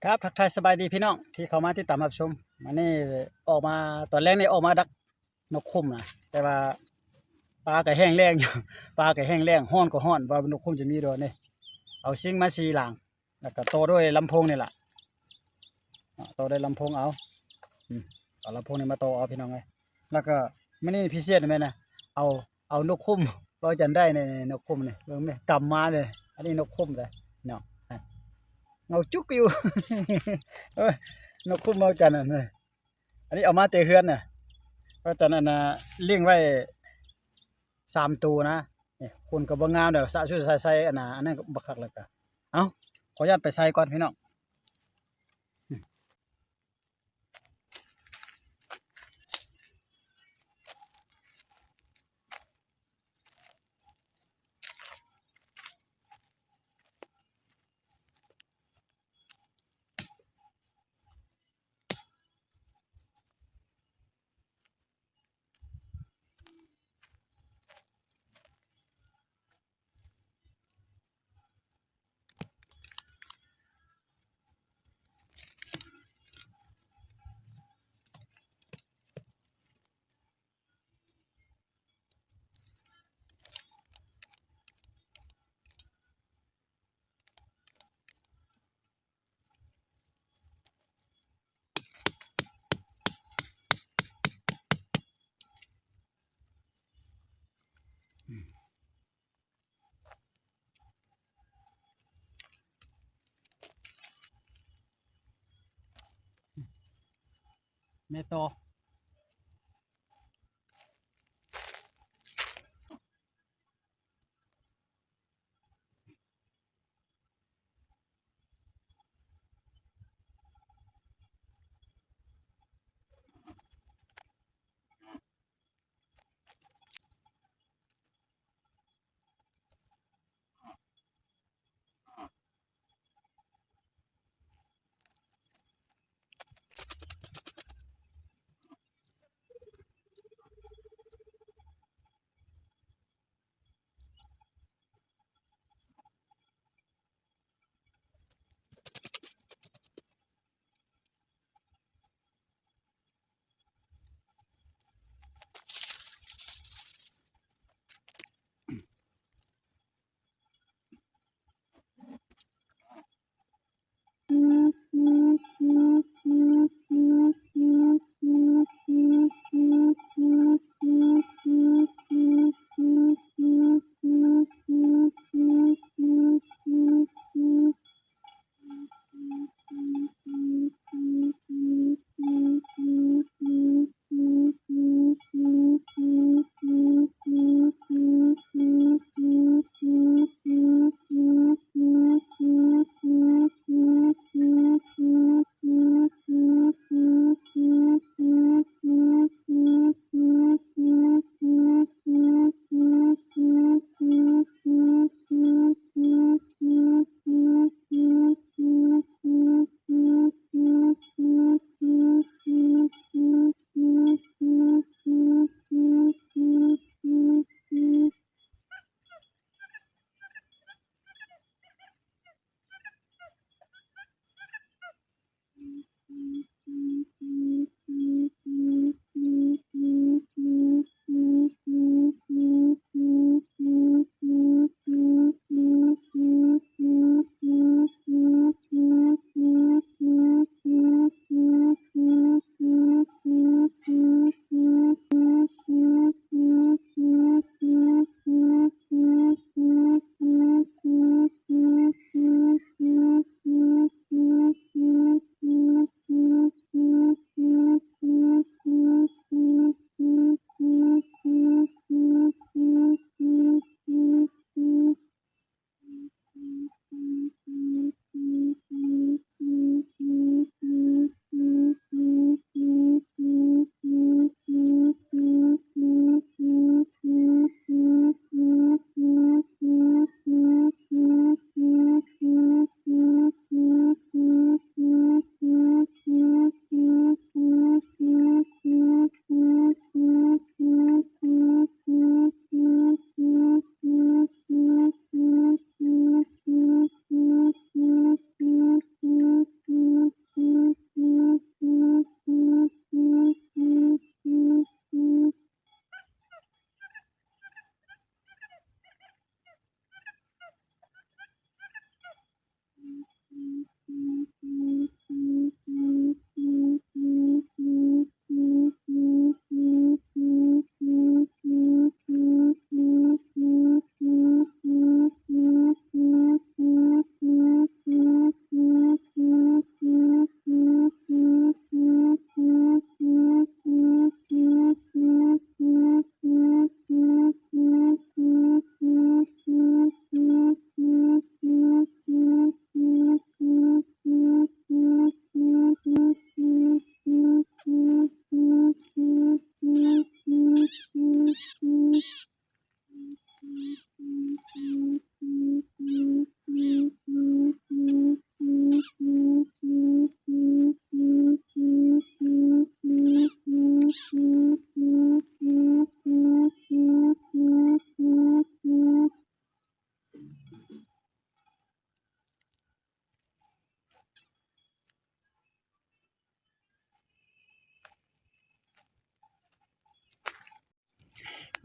ครับทักทายสบายดีพี่น้องที่เข้ามาติดตามรับชมมื้อนี้ออกมาตอนแรกนี่ออกมาดักนกคุ้มนะแต่ว่าปลาก็แห้งแล้งอยู่ ปลาก็แห้งแล้งร้อนก็ร้อนว่านกคุ้มจะมีดอกนี่เอาซิงมา4หลังแล้วก็โตด้วยลำโพงนี่ล่ะโตด้วยลำโพงเอาเอาลำโพงนี่มาโตเอาพี่น้องเอ้ยแล้วก็มื้อนี้พิเศษแม่นนะเอานกคุ้มบ่จันได้ในนกคุ้มนี่เบิ่งแม่กำมาเลยอันนี้นกคุ้มเด้เนาะเงาจุกอยู่ นกคุ้มเมาจันน่ะอันนี้เอามาแต่เฮือนน่ะเพราะจันอันน่ะเลี้ยงไว้3ตัวนะนี่คุณก็บ่งามเด้อสะชุดใส่ๆอันน่ะอันนั้นก็บ่คักแล้วก็เอ้าขออนุญาตไปใส่ก่อนพี่น้องแม่โต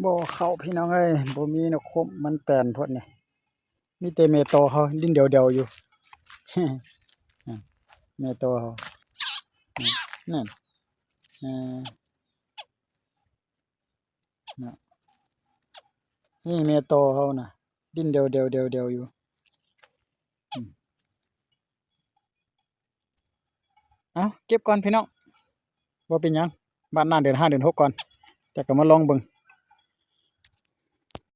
บ่เข้าพี่น้องเอ้ยบ่มีนกคมมันแปลนพุ่นนี่มีแต่แม่โตเขาดิ้นเดียวๆอยู่ แม่โตเขานั่นเออน่ะนี่แม่โตเขาน่ะดิ้นเดียวๆๆๆอยู่อืมเอาเก็บก่อนพี่น้องบ่เป็นหยังบ้านหน้าเดือน5เดือน6ก่อนแต่ก็มาลองเบิ่ง